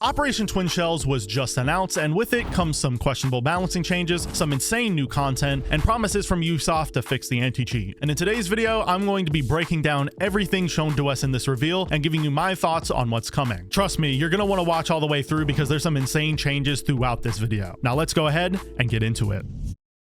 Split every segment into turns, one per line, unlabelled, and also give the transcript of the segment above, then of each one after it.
Operation Twin Shells was just announced, and with it comes some questionable balancing changes, some insane new content, and promises from Ubisoft to fix the anti-cheat. And in today's video, I'm going to be breaking down everything shown to us in this reveal and giving you my thoughts on what's coming. Trust me, you're going to want to watch all the way through because there's some insane changes throughout this video. Now let's go ahead and get into it.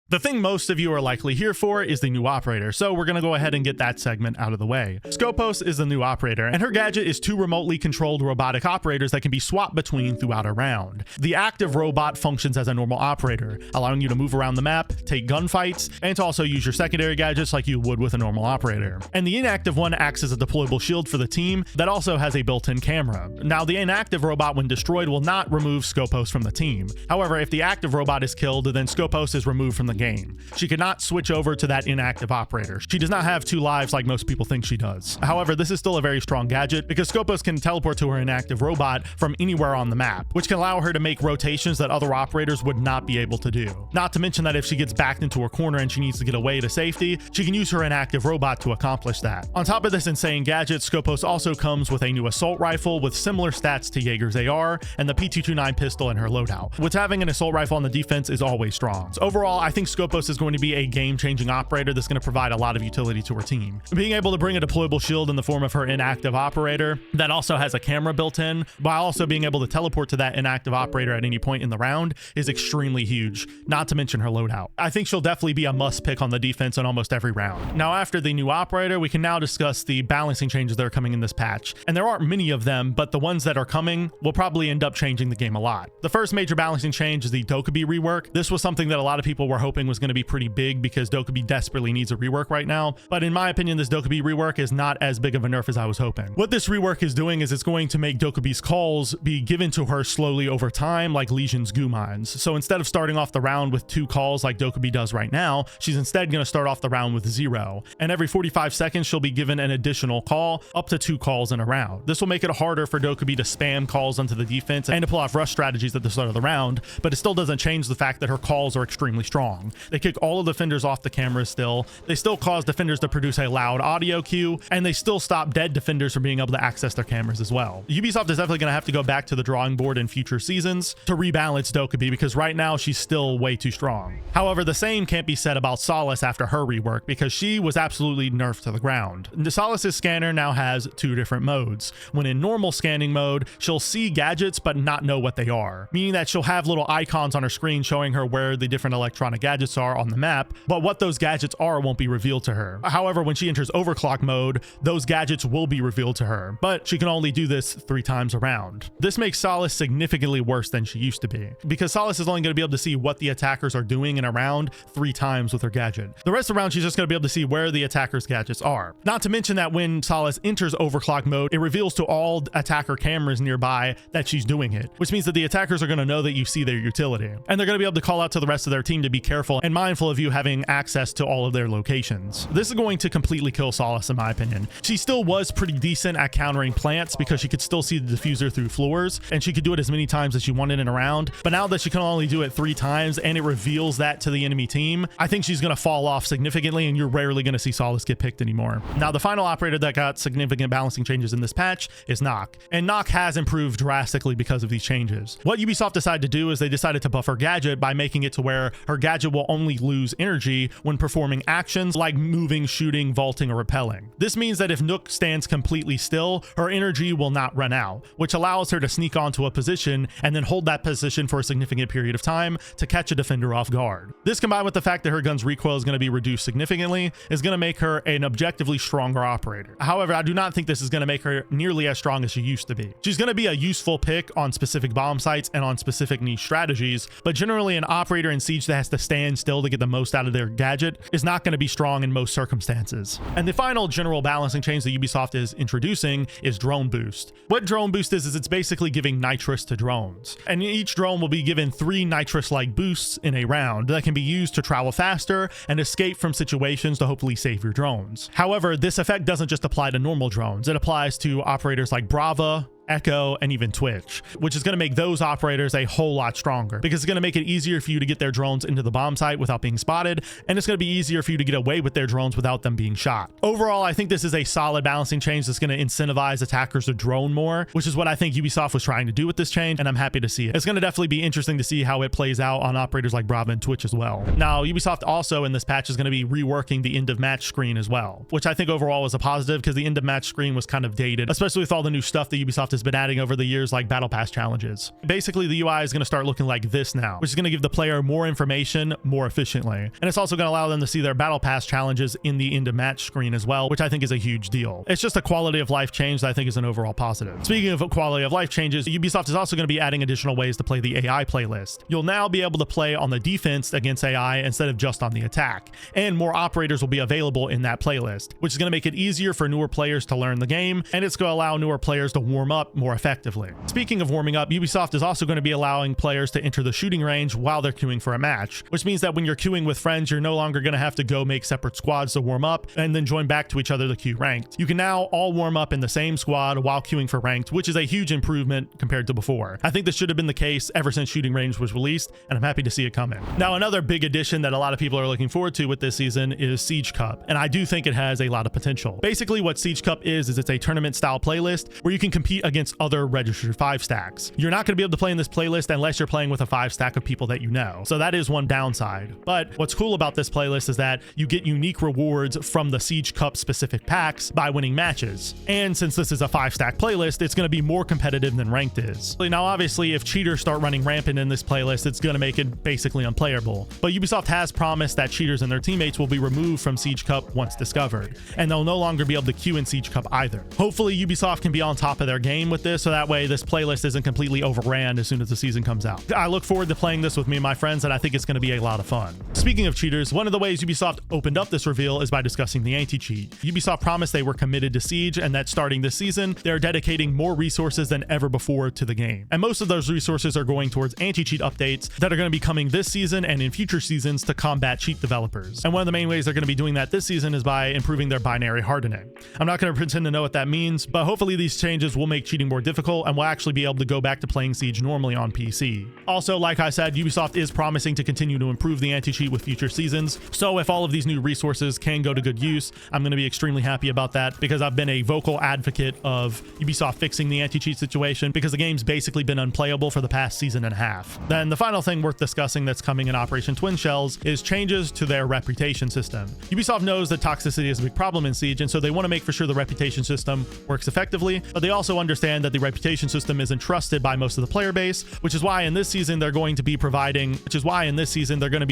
The thing most of you are likely here for is the new operator, so we're going to go ahead and get that segment out of the way. Skopos is the new operator, and her gadget is 2 remotely controlled robotic operators that can be swapped between throughout a round. The active robot functions as a normal operator, allowing you to move around the map, take gunfights, and to also use your secondary gadgets like you would with a normal operator. And the inactive one acts as a deployable shield for the team that also has a built-in camera. Now, the inactive robot, when destroyed, will not remove Skopos from the team. However, if the active robot is killed, then Skopos is removed from the game. She cannot switch over to that inactive operator. She does not have 2 lives like most people think she does. However, this is still a very strong gadget because Skopos can teleport to her inactive robot from anywhere on the map, which can allow her to make rotations that other operators would not be able to do. Not to mention that if she gets backed into a corner and she needs to get away to safety, she can use her inactive robot to accomplish that. On top of this insane gadget, Skopos also comes with a new assault rifle with similar stats to Jaeger's AR and the P229 pistol in her loadout, which having an assault rifle on the defense is always strong. So overall, I think Skopos is going to be a game-changing operator that's going to provide a lot of utility to her team. Being able to bring a deployable shield in the form of her inactive operator that also has a camera built in, while also being able to teleport to that inactive operator at any point in the round is extremely huge, not to mention her loadout. I think she'll definitely be a must pick on the defense in almost every round. Now, after the new operator, we can now discuss the balancing changes that are coming in this patch. And there aren't many of them, but the ones that are coming will probably end up changing the game a lot. The first major balancing change is the Dokkaebi rework. This was something that a lot of people were hoping was going to be pretty big because Dokkaebi desperately needs a rework right now, but in my opinion this Dokkaebi rework is not as big of a nerf as I was hoping. What this rework is doing is it's going to make Dokkaebi's calls be given to her slowly over time like Legion's goo mines. So instead of starting off the round with 2 calls like Dokkaebi does right now, she's instead going to start off the round with 0, and every 45 seconds she'll be given an additional call, up to 2 calls in a round. This will make it harder for Dokkaebi to spam calls onto the defense and to pull off rush strategies at the start of the round, but it still doesn't change the fact that her calls are extremely strong. They kick all of the defenders off the camera still, they still cause defenders to produce a loud audio cue, and they still stop dead defenders from being able to access their cameras as well. Ubisoft is definitely going to have to go back to the drawing board in future seasons to rebalance Dokkaebi because right now she's still way too strong. However, the same can't be said about Solis after her rework because she was absolutely nerfed to the ground. The Solis's scanner now has 2 different modes. When in normal scanning mode, she'll see gadgets but not know what they are, meaning that she'll have little icons on her screen showing her where the different electronic gadgets are on the map, but what those gadgets are won't be revealed to her. However, when she enters overclock mode, those gadgets will be revealed to her, but she can only do this 3 times around. This makes Solis significantly worse than she used to be, because Solis is only going to be able to see what the attackers are doing in a round 3 times with her gadget. The rest of the round, she's just going to be able to see where the attackers' gadgets are. Not to mention that when Solis enters overclock mode, it reveals to all attacker cameras nearby that she's doing it, which means that the attackers are going to know that you see their utility, and they're going to be able to call out to the rest of their team to be careful and mindful of you having access to all of their locations. This is going to completely kill Solis in my opinion. She still was pretty decent at countering plants because she could still see the diffuser through floors and she could do it as many times as she wanted in a round, but now that she can only do it 3 times and it reveals that to the enemy team, I think she's going to fall off significantly and you're rarely going to see Solis get picked anymore. Now, the final operator that got significant balancing changes in this patch is Nokk, and Nokk has improved drastically because of these changes. What Ubisoft decided to do is they decided to buff her gadget by making it to where her gadget will only lose energy when performing actions like moving, shooting, vaulting, or repelling. This means that if Nokk stands completely still, her energy will not run out, which allows her to sneak onto a position and then hold that position for a significant period of time to catch a defender off guard. This, combined with the fact that her gun's recoil is going to be reduced significantly, is going to make her an objectively stronger operator. However, I do not think this is going to make her nearly as strong as she used to be. She's going to be a useful pick on specific bomb sites and on specific niche strategies, but generally an operator in Siege that has to stand still to get the most out of their gadget is not going to be strong in most circumstances. And the final general balancing change that Ubisoft is introducing is drone boost. What drone boost is it's basically giving nitrous to drones, and each drone will be given 3 nitrous-like boosts in a round that can be used to travel faster and escape from situations to hopefully save your drones. However, this effect doesn't just apply to normal drones. It applies to operators like Brava, Echo, and even Twitch, which is going to make those operators a whole lot stronger because it's going to make it easier for you to get their drones into the bomb site without being spotted, and it's going to be easier for you to get away with their drones without them being shot. Overall, I think this is a solid balancing change that's going to incentivize attackers to drone more, which is what I think Ubisoft was trying to do with this change, and I'm happy to see it. It's going to definitely be interesting to see how it plays out on operators like Brava and Twitch as well. Now, Ubisoft also in this patch is going to be reworking the end of match screen as well, which I think overall was a positive because the end of match screen was kind of dated, especially with all the new stuff that Ubisoft has been adding over the years, like battle pass challenges. Basically, the UI is going to start looking like this now, which is going to give the player more information more efficiently, and it's also going to allow them to see their battle pass challenges in the end of match screen as well, which I think is a huge deal. It's just a quality of life change that I think is an overall positive. Speaking of quality of life changes, Ubisoft is also going to be adding additional ways to play the AI playlist. You'll now be able to play on the defense against AI instead of just on the attack, and more operators will be available in that playlist, which is going to make it easier for newer players to learn the game, and it's going to allow newer players to warm up more effectively. Speaking of warming up, Ubisoft is also going to be allowing players to enter the shooting range while they're queuing for a match, which means that when you're queuing with friends, you're no longer going to have to go make separate squads to warm up and then join back to each other to queue ranked. You can now all warm up in the same squad while queuing for ranked, which is a huge improvement compared to before. I think this should have been the case ever since shooting range was released, and I'm happy to see it coming. Now, another big addition that a lot of people are looking forward to with this season is Siege Cup, and I do think it has a lot of potential. Basically, what Siege Cup is it's a tournament style playlist where you can compete against other registered 5 stacks. You're not going to be able to play in this playlist unless you're playing with a 5 stack of people that you know. So that is one downside. But what's cool about this playlist is that you get unique rewards from the Siege Cup specific packs by winning matches. And since this is a 5 stack playlist, it's going to be more competitive than ranked is. Now, obviously, if cheaters start running rampant in this playlist, it's going to make it basically unplayable. But Ubisoft has promised that cheaters and their teammates will be removed from Siege Cup once discovered, and they'll no longer be able to queue in Siege Cup either. Hopefully, Ubisoft can be on top of their game with this, so that way this playlist isn't completely overran as soon as the season comes out. I look forward to playing this with me and my friends, and I think it's going to be a lot of fun. Speaking of cheaters, one of the ways Ubisoft opened up this reveal is by discussing the anti-cheat. Ubisoft promised they were committed to Siege, and that starting this season, they're dedicating more resources than ever before to the game. And most of those resources are going towards anti-cheat updates that are going to be coming this season and in future seasons to combat cheat developers. And one of the main ways they're going to be doing that this season is by improving their binary hardening. I'm not going to pretend to know what that means, but hopefully these changes will make cheating more difficult and we'll actually be able to go back to playing Siege normally on PC. Also, like I said, Ubisoft is promising to continue to improve the anti-cheat with future seasons. So if all of these new resources can go to good use, I'm going to be extremely happy about that because I've been a vocal advocate of Ubisoft fixing the anti-cheat situation because the game's basically been unplayable for the past season and a half. Then the final thing worth discussing that's coming in Operation Twin Shells is changes to their reputation system. Ubisoft knows that toxicity is a big problem in Siege, and so they want to make for sure the reputation system works effectively, but they also understand that the reputation system isn't trusted by most of the player base, which is why in this season they're going to be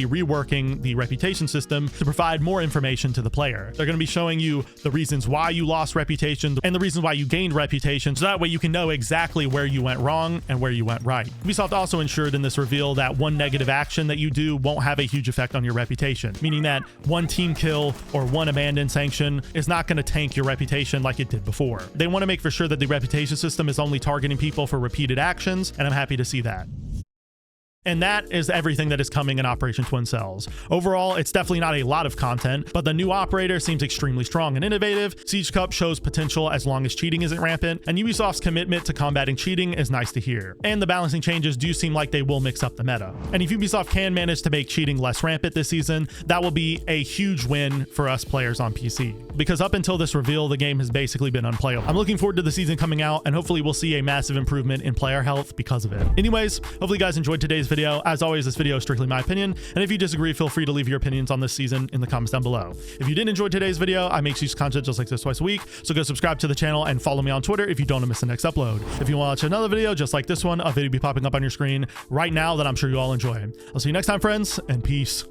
reworking the reputation system to provide more information to the player. They're going to be showing you the reasons why you lost reputation and the reasons why you gained reputation, so that way you can know exactly where you went wrong and where you went right. Ubisoft also ensured in this reveal that one negative action that you do won't have a huge effect on your reputation, meaning that one team kill or one abandoned sanction is not going to tank your reputation like it did before. They want to make for sure that the reputation system is only targeting people for repeated actions, and I'm happy to see that. And that is everything that is coming in Operation Twin Cells. Overall, it's definitely not a lot of content, but the new operator seems extremely strong and innovative. Siege Cup shows potential as long as cheating isn't rampant, and Ubisoft's commitment to combating cheating is nice to hear. And the balancing changes do seem like they will mix up the meta. And if Ubisoft can manage to make cheating less rampant this season, that will be a huge win for us players on PC. Because up until this reveal, the game has basically been unplayable. I'm looking forward to the season coming out, and hopefully we'll see a massive improvement in player health because of it. Anyways, hopefully you guys enjoyed today's video. As always, this video is strictly my opinion, and if you disagree, feel free to leave your opinions on this season in the comments down below. If you did enjoy today's video, I make use content just like this twice a week, so go subscribe to the channel and follow me on Twitter if you don't want to miss the next upload. If you want to watch another video just like this one, a video will be popping up on your screen right now that I'm sure you all enjoy. I'll see you next time, friends, and peace.